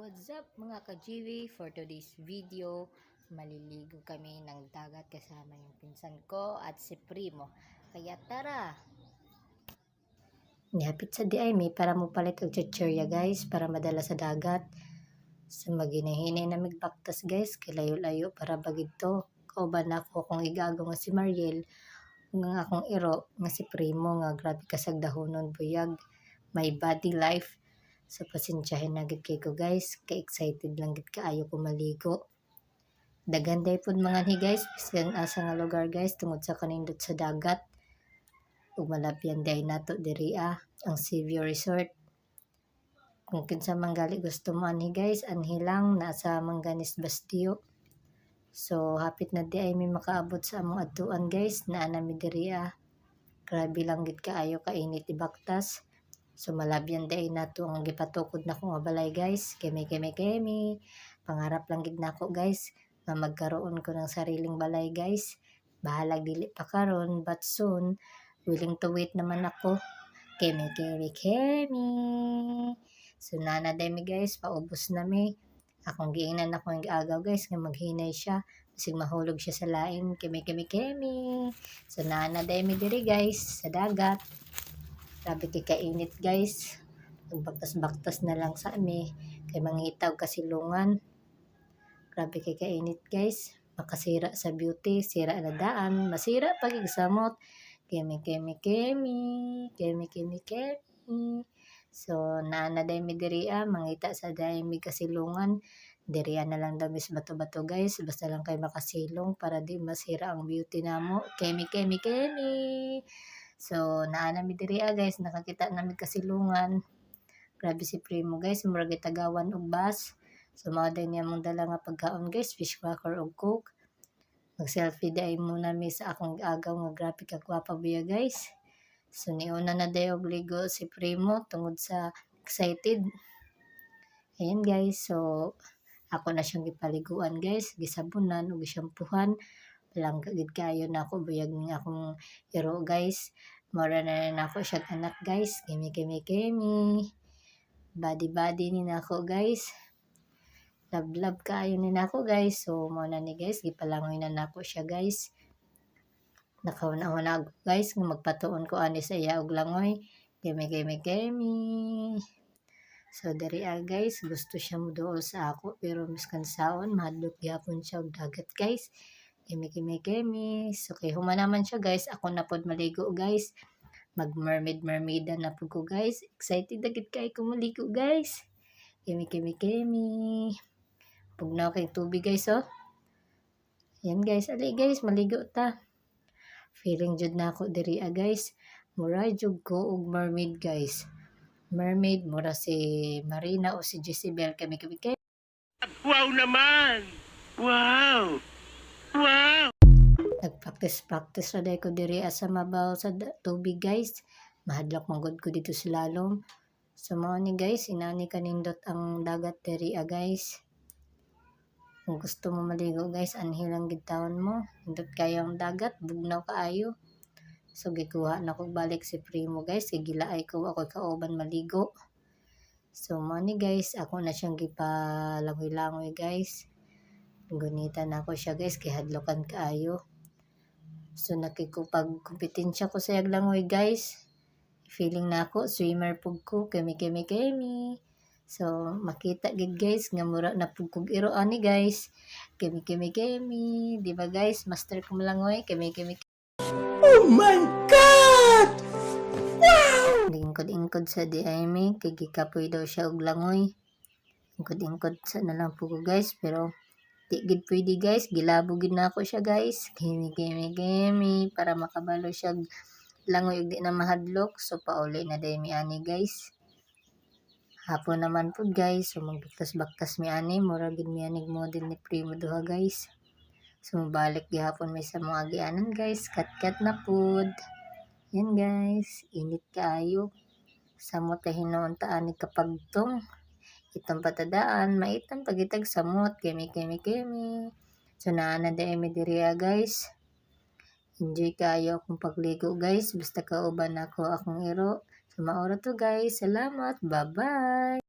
What's up mga ka-GV? For today's video, maliligo kami ng dagat kasama yung pinsan ko at si Primo. Kaya tara! Nihapit sa DIME para mo palit og chichirya guys para madala sa dagat. So maginahinay na migbaktas guys, kay layo-layo para bagid to. Kauban ako kung igago nga si Mariel, nga akong iro nga si Primo nga grabe kasagdahonon buyag. My body life. So pasensyahin na gid kay ko guys, kay excited lang gid kaayo ko maligo. Daghan day pud mga ni guys, biskan asa nga lugar guys tungod sa kanindot sa dagat. Ug malapyan day nato diri ang Seaview Resort. Kung kinsa man gali gusto mo ani guys, anhi lang nasa Manganis Bastio. So hapit na di ay may makaabot sa among adtuan guys, naa nami diri Grabe lang gid kaayo kainit ibaktas. So malabyan day nato ang gipatukod na ko nga balay guys. Kemi. Pangarap lang gid nako guys nga magkaroon ko ng sariling balay guys. Bahalag dili pa karon but soon willing to wait naman ako. Kemi. So nana day mi guys, paubos na mi. Akong giingnan ako ang giagaw guys nga maghinay siya. Bisig mahulog siya sa lain. Kemi. So nana day mi diri guys sa dagat. Grabe kay kainit guys. Nagbaktas-baktas na lang sa ami. Kay mangitaw kasilungan. Grabe kay kainit guys. Makasira sa beauty. Sira na daan. Masira pagigsamot. Kemi. So naanaday mi diri mangita sa daimi kasilungan. Diriya na lang damis bato-bato guys. Basta lang kay makasilong para di masira ang beauty namo. Kemi. So naana mi diri guys, nakakita namin kasilungan. Grabe si Primo guys, murag gitagawan og bus. So mao day niya mong dala nga pagkaon guys, fish cracker og coke. Mag-selfie day muna mi sa akong agaw nga grabe ka gwapa buya guys. So niuna na day og ligo si Primo tungod sa excited. Ayan guys, so ako na siyang gipaliguan guys, gisabunan ug gisyampuhan. Langga gid kayo na ako buyag ng akong iro guys. Mora na rin ako siya anak guys. Kemi. Body ni nako guys. Love kayo ni nako guys. So mo na ni guys, gipalangoy na nako siya guys. Nakauna guys nga magpatuon ko ani sa iya og langoy. Kemi. So diri guys, gusto siya moduol sa ako pero miskan saon mahadlok gyapon siya og dagat guys. Kemi. So kay human naman siya guys, ako na pod maligo guys. Mag mermaid na po ko guys. Excited na gid kay ko maligo guys. Kemi. Pugnaw kay tubig guys oh. Yan guys, ali guys maligo ta. Feeling jud na ako diri guys. Mura jud ko og mermaid guys. Mermaid mura si Marina o si Jezebel. Kemi. Wow naman! Wow! Nagpractice na day ko diri sa mabaw sa tubig guys. Mahadlok manggod ko dito sa lalom. So mao ni guys, inani kanindot ang dagat diri guys. Kung gusto mo maligo guys, anhi lang gid taon mo. Indot kayo ang dagat, bugnaw kaayo. So gikuha na ko balik si Primo guys, kay gilaay ko ako kauban maligo. So mao ni guys, ako na siyang gipalangoy-langoy guys. Gunita na ako siya guys, kay hadlokan kaayo. So nakikupag kompetensya ko sa yaglangoy guys. Feeling na ako swimmer pug ko. Kemi. So makita gid guys nga mura na pug kog iro ani guys. Kemi. Di ba guys, master ko malangoy. Kemi. Oh my God! Ingkod sa DIME kay gikapoy daw siya og langoy. Ingkod sa na lang pug guys, pero di gid pwede guys, gilabo gid na ako siya guys. Kemi para makabalo siya langoy ug di na mahadlok. So pauli na day mi ani guys. Hapon naman pud guys, so magbaktas mi ani, mura gid mi anig model ni Primo duha guys. So mabalik gihapon mi sa mga agianan guys, kat na pud. Yan guys, init kaayo. Samot kay hinuon ta ani kapagtong. Itong patadaan, maitan pagitag samot. Kemi. So naana day mi diri guys. Enjoy kayo akong pagligo guys. Basta kauban ako akong iro. So maura to guys. Salamat. Bye-bye.